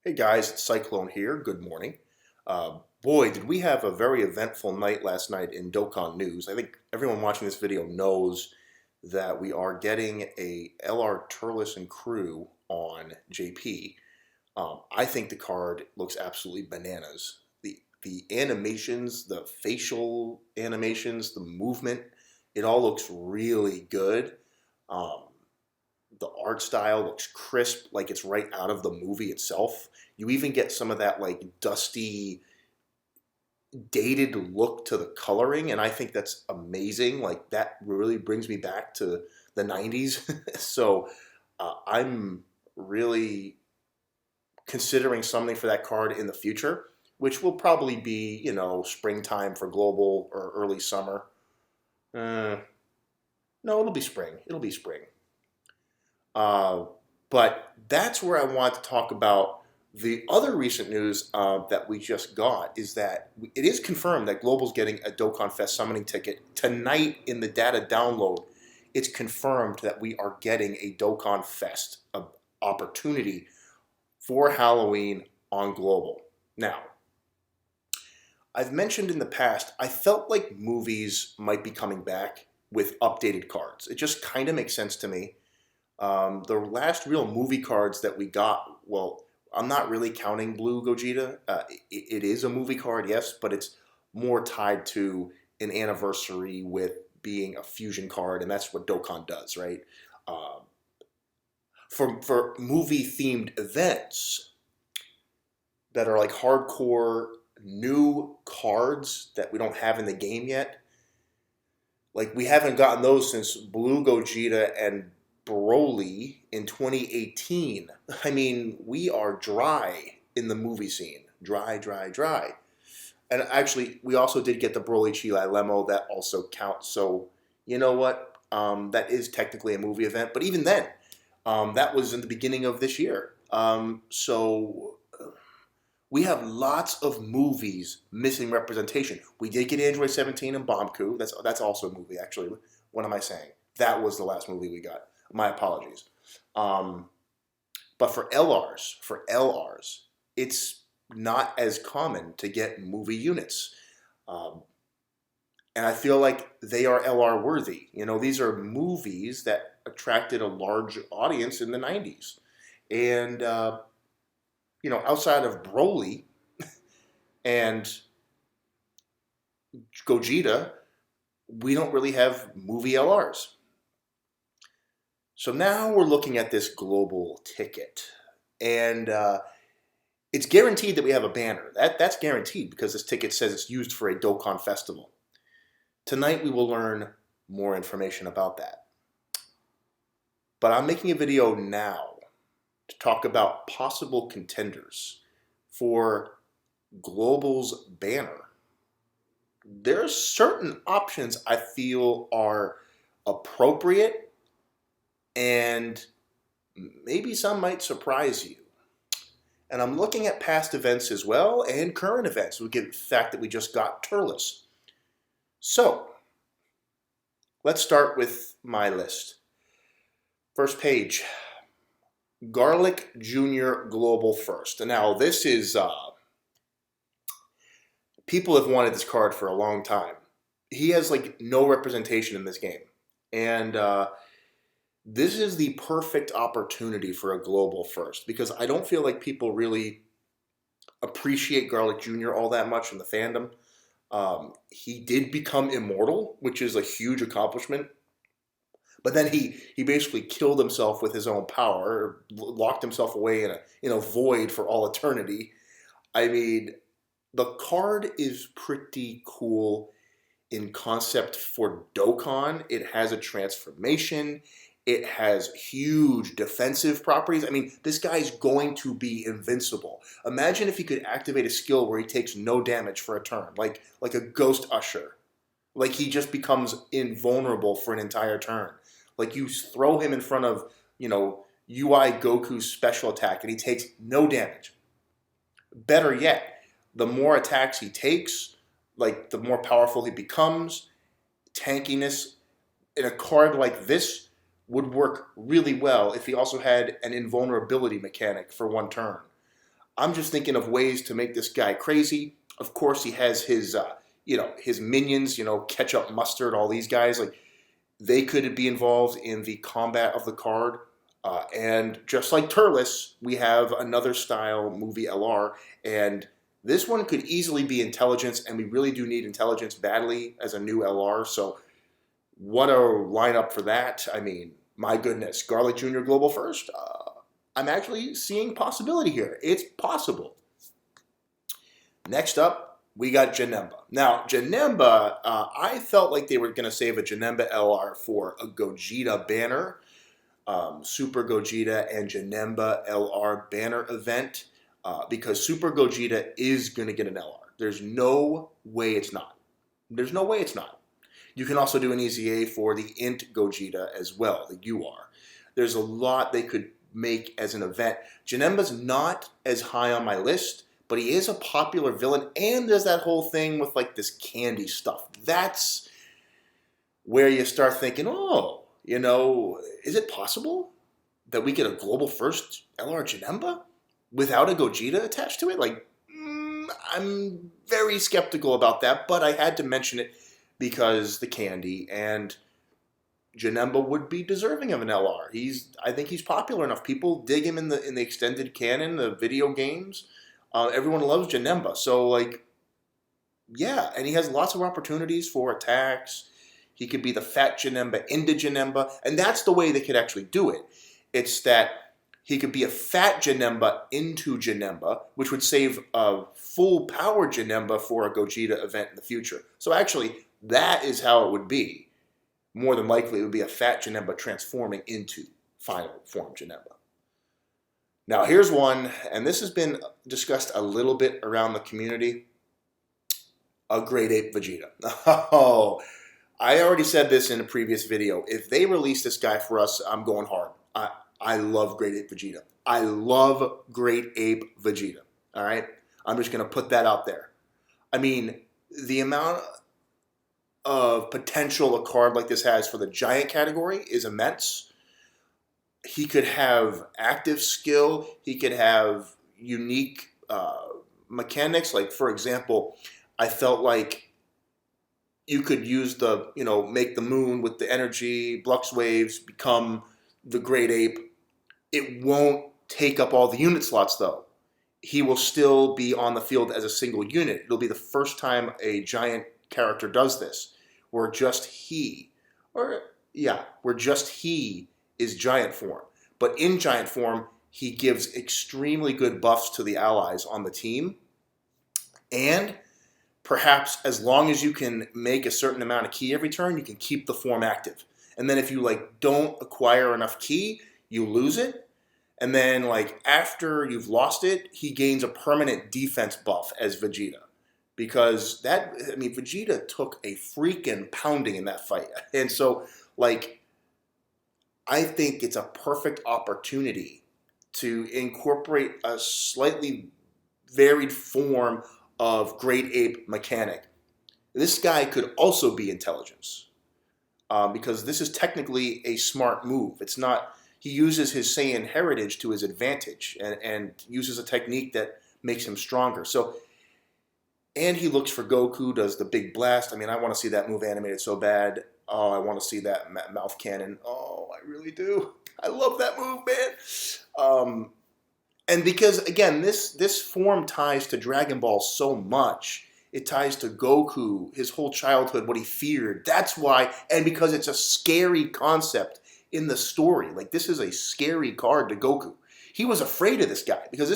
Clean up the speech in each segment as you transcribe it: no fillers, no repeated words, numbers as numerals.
Hey guys, it's Cyclone here. Good morning. Boy, did we have a very eventful night last night in Dokkan news. I think everyone watching this video knows that we are getting a LR Turles and crew on JP. I think the card looks absolutely bananas. The animations, the facial animations, the movement, it all looks really good. Um, the art style looks crisp, like it's right out of the movie itself. You even get some of that like dusty, dated look to the coloring, and I think that's amazing. Like that really brings me back to the 90s. So I'm really considering something for that card in the future, which will probably be, springtime for global or early summer. Uh, no, it'll be spring. It'll be spring. Uh, but that's where I want to talk about the other recent news that we just got is that it is confirmed that Global's getting a Dokkan Fest summoning ticket tonight in the data download. It's confirmed that we are getting a Dokkan Fest opportunity for Halloween on Global. Now, I've mentioned in the past, I felt like movies might be coming back with updated cards. It just kind of makes sense to me. The last real movie cards that we got, well, I'm not really counting Blue Gogeta. It is a movie card, yes, but it's more tied to an anniversary with being a fusion card, and that's what Dokkan does, right? Um, for movie-themed events that are like hardcore new cards that we don't have in the game yet, like we haven't gotten those since Blue Gogeta and Broly in 2018. I mean, we are dry in the movie scene. Dry, dry, dry. And actually, we also did get the Broly Chile Lemo. That also counts. So, you know what? That is technically a movie event. But even then, that was in the beginning of this year. So we have lots of movies missing representation. We did get Android 17 and Bombku. That's also a movie, actually. What am I saying? That was the last movie we got. My apologies. But for LRs, it's not as common to get movie units. Um, and I feel like they are LR worthy. These are movies that attracted a large audience in the 90s. And, outside of Broly and Gogeta, we don't really have movie LRs. So now we're looking at this global ticket, and it's guaranteed that we have a banner. That's guaranteed because this ticket says it's used for a Dokkan festival. Tonight we will learn more information about that. But I'm making a video now to talk about possible contenders for Global's banner. There are certain options I feel are appropriate, and maybe some might surprise you. And I'm looking at past events as well and current events. We get the fact that we just got Turles. So let's start with my list. First page, Garlic Jr. Global First. And now this is, people have wanted this card for a long time. He has like no representation in this game. And this is the perfect opportunity for a global first because I don't feel like people really appreciate Garlic Jr. all that much in the fandom. He did become immortal, which is a huge accomplishment. But then he basically killed himself with his own power, locked himself away in a void for all eternity. I mean, the card is pretty cool in concept for Dokkan. It has a transformation. It has huge defensive properties. I mean, this guy's going to be invincible. Imagine if he could activate a skill where he takes no damage for a turn, like a Ghost Usher. Like he just becomes invulnerable for an entire turn. Like you throw him in front of, UI Goku's special attack and he takes no damage. Better yet, the more attacks he takes, like the more powerful he becomes. Tankiness in a card like this would work really well if he also had an invulnerability mechanic for one turn. I'm just thinking of ways to make this guy crazy. Of course, he has his, his minions, Ketchup, Mustard, all these guys. Like, they could be involved in the combat of the card. And just like Turles, we have another style movie LR, and this one could easily be intelligence, and we really do need intelligence badly as a new LR. So what a lineup for that. I mean, my goodness, Garlic Jr. Global First. I'm actually seeing possibility here. It's possible. Next up, we got Janemba. Now, Janemba, I felt like they were going to save a Janemba LR for a Gogeta banner, Super Gogeta and Janemba LR banner event, because Super Gogeta is going to get an LR. There's no way it's not. There's no way it's not. You can also do an EZA for the Int Gogeta as well, the UR. There's a lot they could make as an event. Janemba's not as high on my list, but he is a popular villain, and there's that whole thing with like this candy stuff. That's where you start thinking, oh, is it possible that we get a global first LR Janemba without a Gogeta attached to it? Like, I'm very skeptical about that, but I had to mention it because the candy, and Janemba would be deserving of an LR. I think he's popular enough. People dig him in the extended canon, the video games. Everyone loves Janemba. So, like, yeah, and he has lots of opportunities for attacks. He could be the fat Janemba into Janemba, and that's the way they could actually do it. It's that he could be a fat Janemba into Janemba, which would save a full power Janemba for a Gogeta event in the future. So actually, that is how it would be. More than likely, it would be a fat Janemba transforming into final form Janemba. Now, here's one, and this has been discussed a little bit around the community. A Great Ape Vegeta. Oh, I already said this in a previous video. If they release this guy for us, I'm going hard. I love Great Ape Vegeta. I love Great Ape Vegeta. All right? I'm just going to put that out there. I mean, the amount of potential a card like this has for the giant category is immense. He could have active skill. He could have unique mechanics. Like, for example, I felt like you could use make the moon with the energy, Blux Waves, become the Great Ape. It won't take up all the unit slots, though. He will still be on the field as a single unit. It'll be the first time a giant character does this, where just he is giant form. But in giant form, he gives extremely good buffs to the allies on the team. And perhaps as long as you can make a certain amount of ki every turn, you can keep the form active. And then if you don't acquire enough ki, you lose it. And then after you've lost it, he gains a permanent defense buff as Vegeta. Because Vegeta took a freaking pounding in that fight. And so I think it's a perfect opportunity to incorporate a slightly varied form of Great Ape mechanic. This guy could also be intelligence, because this is technically a smart move. It's not. He uses his Saiyan heritage to his advantage and uses a technique that makes him stronger. So, and he looks for Goku, does the big blast. I mean, I want to see that move animated so bad. Oh, I want to see that mouth cannon. Oh, I really do. I love that move, man. And because, again, this form ties to Dragon Ball so much. It ties to Goku, his whole childhood, what he feared. That's why, and because it's a scary concept in the story. This is a scary card to Goku. He was afraid of this guy because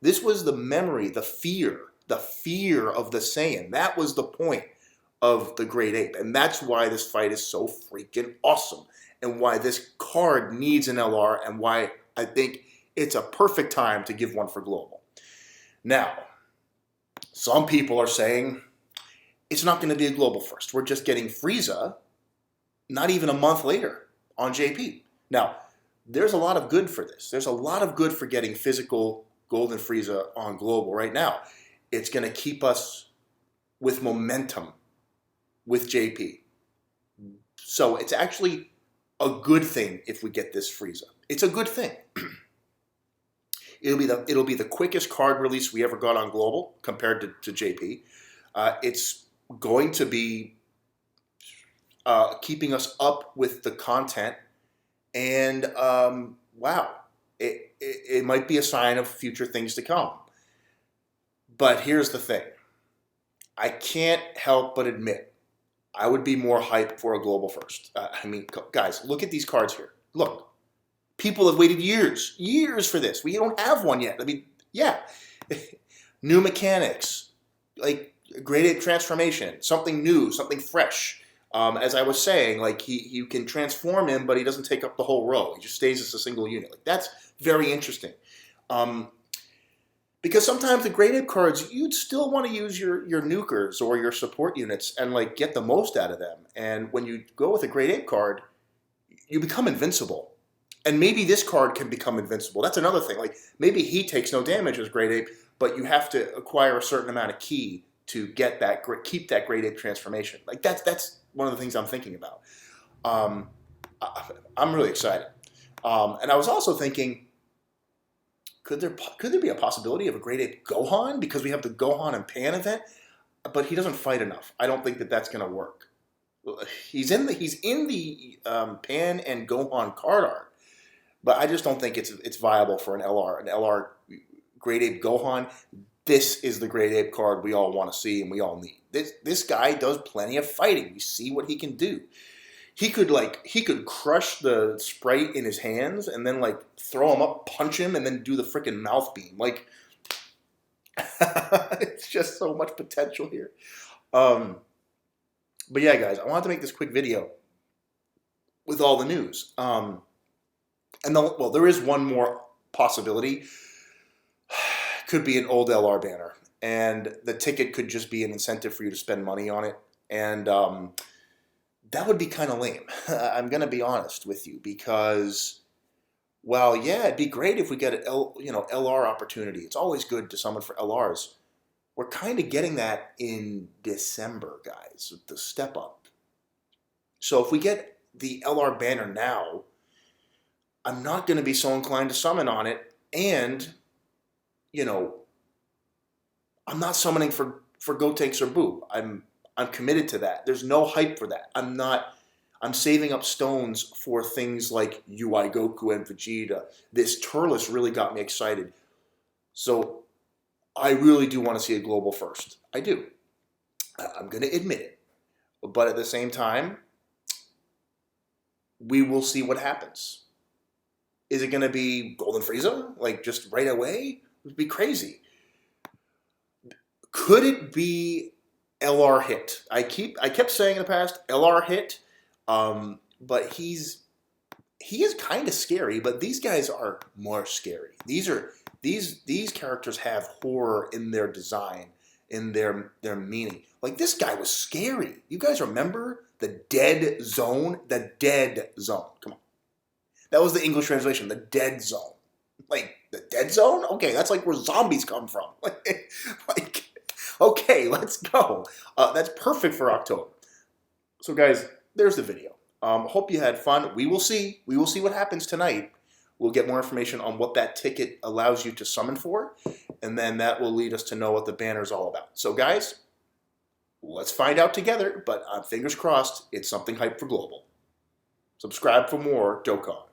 this was the memory, the fear of the Saiyan. That was the point of the Great Ape. And that's why this fight is so freaking awesome. And why this card needs an LR, and why I think it's a perfect time to give one for global. Now, some people are saying it's not going to be a global first. We're just getting Frieza not even a month later on JP. Now, there's a lot of good for this. There's a lot of good for getting physical Golden Frieza on global right now. It's going to keep us with momentum with JP. So it's actually a good thing if we get this Frieza. It's a good thing. It'll be the quickest card release we ever got on global compared to JP. It's going to be keeping us up with the content, and wow, it might be a sign of future things to come. But here's the thing. I can't help but admit I would be more hyped for a global first. I mean, guys, look at these cards here. Look, people have waited years for this. We don't have one yet. I mean, yeah. New mechanics, like Great Ape transformation, something new, something fresh. As I was saying, like you can transform him, but he doesn't take up the whole row. He just stays as a single unit. Like that's very interesting. Because sometimes the Great Ape cards, you'd still want to use your nukers or your support units and like get the most out of them. And when you go with a Great Ape card, you become invincible. And maybe this card can become invincible. That's another thing. Like maybe he takes no damage as Great Ape, but you have to acquire a certain amount of key to get that, keep that Great Ape transformation. Like that's one of the things I'm thinking about. I'm really excited. And I was also thinking, could there be a possibility of a Great Ape Gohan, because we have the Gohan and Pan event, but he doesn't fight enough. I don't think that's going to work. He's in the Pan and Gohan card art, but I just don't think it's viable for an LR. An LR Great Ape Gohan. This is the Great Ape card we all want to see and we all need. This guy does plenty of fighting. We see what he can do. He could crush the Sprite in his hands and then like throw him up, punch him, and then do the freaking mouth beam. Like it's just so much potential here. But yeah, guys, I wanted to make this quick video with all the news. Well, there is one more possibility. Could be an old LR banner, and the ticket could just be an incentive for you to spend money on it, and that would be kind of lame. I'm going to be honest with you, because, well, yeah, it'd be great if we get an LR opportunity. It's always good to summon for LRs. We're kind of getting that in December, guys, with the step up. So if we get the LR banner now, I'm not going to be so inclined to summon on it, and, you know, I'm not summoning for Gotenks or Boo. I'm committed to that. There's no hype for that. I'm saving up stones for things like UI Goku and Vegeta. This Turles really got me excited. So I really do want to see a global first. I do. I'm going to admit it. But at the same time, we will see what happens. Is it going to be Golden Frieza? Like just right away? It would be crazy. Could it be LR hit? I kept saying in the past LR hit, but he is kind of scary. But these guys are more scary. These characters have horror in their design, in their meaning. Like this guy was scary. You guys remember the Dead Zone? The Dead Zone. Come on, that was the English translation. The Dead Zone. Like the Dead Zone? Okay, that's like where zombies come from. like. Okay, let's go. That's perfect for October. So guys, there's the video. Hope you had fun. We will see. We will see what happens tonight. We'll get more information on what that ticket allows you to summon for, and then that will lead us to know what the banner is all about. So guys, let's find out together, but fingers crossed, it's something hype for global. Subscribe for more DOKKAN.